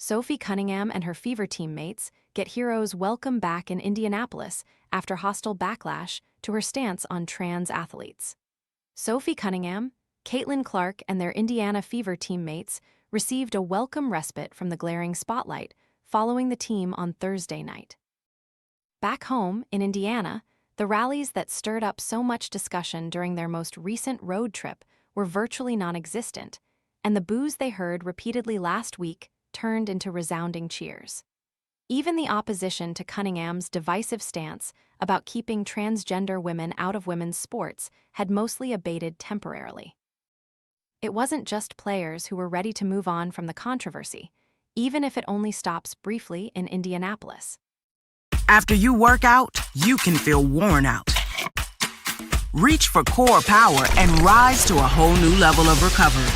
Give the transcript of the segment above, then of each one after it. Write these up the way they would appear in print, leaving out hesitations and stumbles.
Sophie Cunningham and her Fever teammates get heroes welcome back in Indianapolis after hostile backlash to her stance on trans athletes. Sophie Cunningham, Caitlin Clark, and their Indiana Fever teammates received a welcome respite from the glaring spotlight following the team on Thursday night. Back home, in Indiana, the rallies that stirred up so much discussion during their most recent road trip were virtually non-existent, and the boos they heard repeatedly last week turned into resounding cheers. Even the opposition to Cunningham's divisive stance about keeping transgender women out of women's sports had mostly abated temporarily. It wasn't just players who were ready to move on from the controversy, even if it only stops briefly in Indianapolis. After you work out, you can feel worn out. Reach for core power and rise to a whole new level of recovery.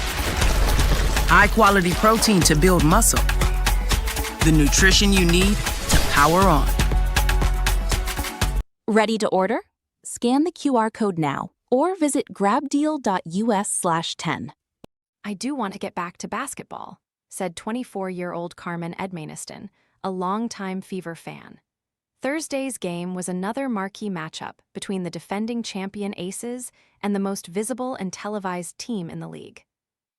High-quality protein to build muscle. The nutrition you need to power on. Ready to order? Scan the QR code now or visit grabdeal.us/10. I do want to get back to basketball, said 24-year-old Carmen Edmaniston, a longtime Fever fan. Thursday's game was another marquee matchup between the defending champion Aces and the most visible and televised team in the league.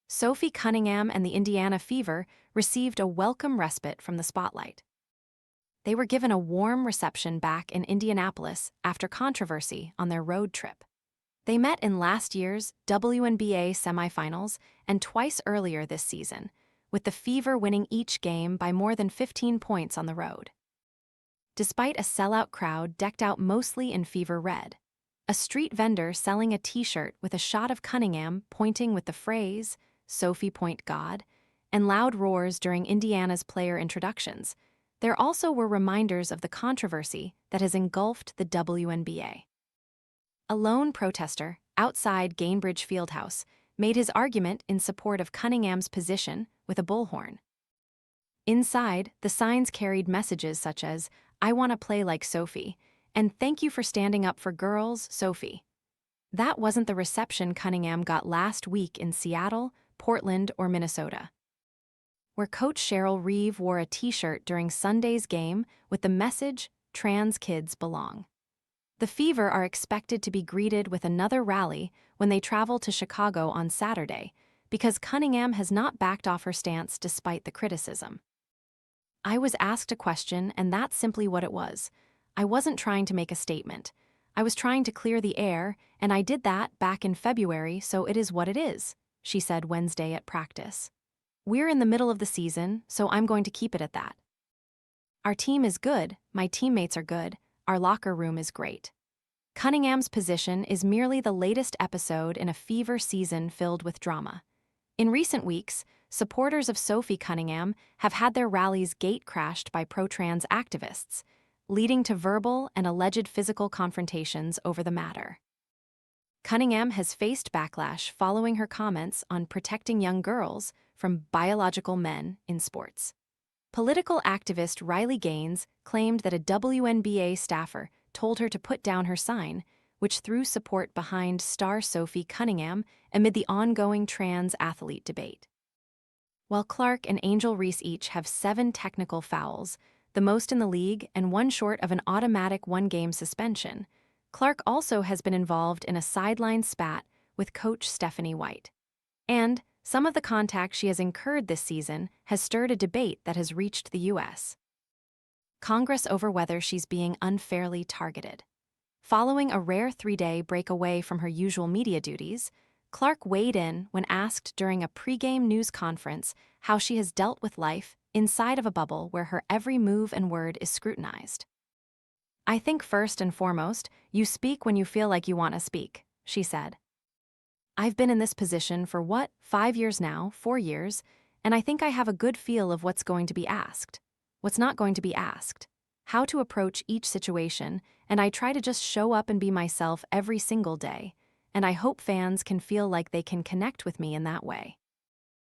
Sophie Cunningham and the Indiana Fever received a welcome respite from the spotlight. They were given a warm reception back in Indianapolis after controversy on their road trip. They met in last year's WNBA semifinals and twice earlier this season, with the Fever winning each game by more than 15 points on the road. Despite a sellout crowd decked out mostly in Fever red, a street vendor selling a t-shirt with a shot of Cunningham pointing with the phrase, "Sophie Point God," and loud roars during Indiana's player introductions, there also were reminders of the controversy that has engulfed the WNBA. A lone protester outside Gainbridge Fieldhouse made his argument in support of Cunningham's position with a bullhorn. Inside, the signs carried messages such as, "I want to play like Sophie," and "Thank you for standing up for girls, Sophie." That wasn't the reception Cunningham got last week in Seattle, Portland, or Minnesota, where Coach Cheryl Reeve wore a t-shirt during Sunday's game with the message, "Trans kids belong." The Fever are expected to be greeted with another rally when they travel to Chicago on Saturday, because Cunningham has not backed off her stance despite the criticism. "I was asked a question, and that's simply what it was. I wasn't trying to make a statement. I was trying to clear the air, and I did that back in February, so it is what it is," she said Wednesday at practice. "We're in the middle of the season, so I'm going to keep it at that. Our team is good, my teammates are good, our locker room is great." Cunningham's position is merely the latest episode in a Fever season filled with drama. In recent weeks, supporters of Sophie Cunningham have had their rallies gate-crashed by pro-trans activists, leading to verbal and alleged physical confrontations over the matter. Cunningham has faced backlash following her comments on protecting young girls from biological men in sports. Political activist Riley Gaines claimed that a WNBA staffer told her to put down her sign, which threw support behind star Sophie Cunningham amid the ongoing trans athlete debate. While Clark and Angel Reese each have 7 technical fouls, the most in the league and one short of an automatic one-game suspension, Clark also has been involved in a sideline spat with coach Stephanie White. And some of the contact she has incurred this season has stirred a debate that has reached the U.S. Congress over whether she's being unfairly targeted. Following a rare 3-day break away from her usual media duties, Clark weighed in when asked during a pregame news conference how she has dealt with life inside of a bubble where her every move and word is scrutinized. "I think first and foremost, you speak when you feel like you want to speak," she said. "I've been in this position for 5 years now, 4 years, and I think I have a good feel of what's going to be asked, what's not going to be asked, how to approach each situation, and I try to just show up and be myself every single day, and I hope fans can feel like they can connect with me in that way."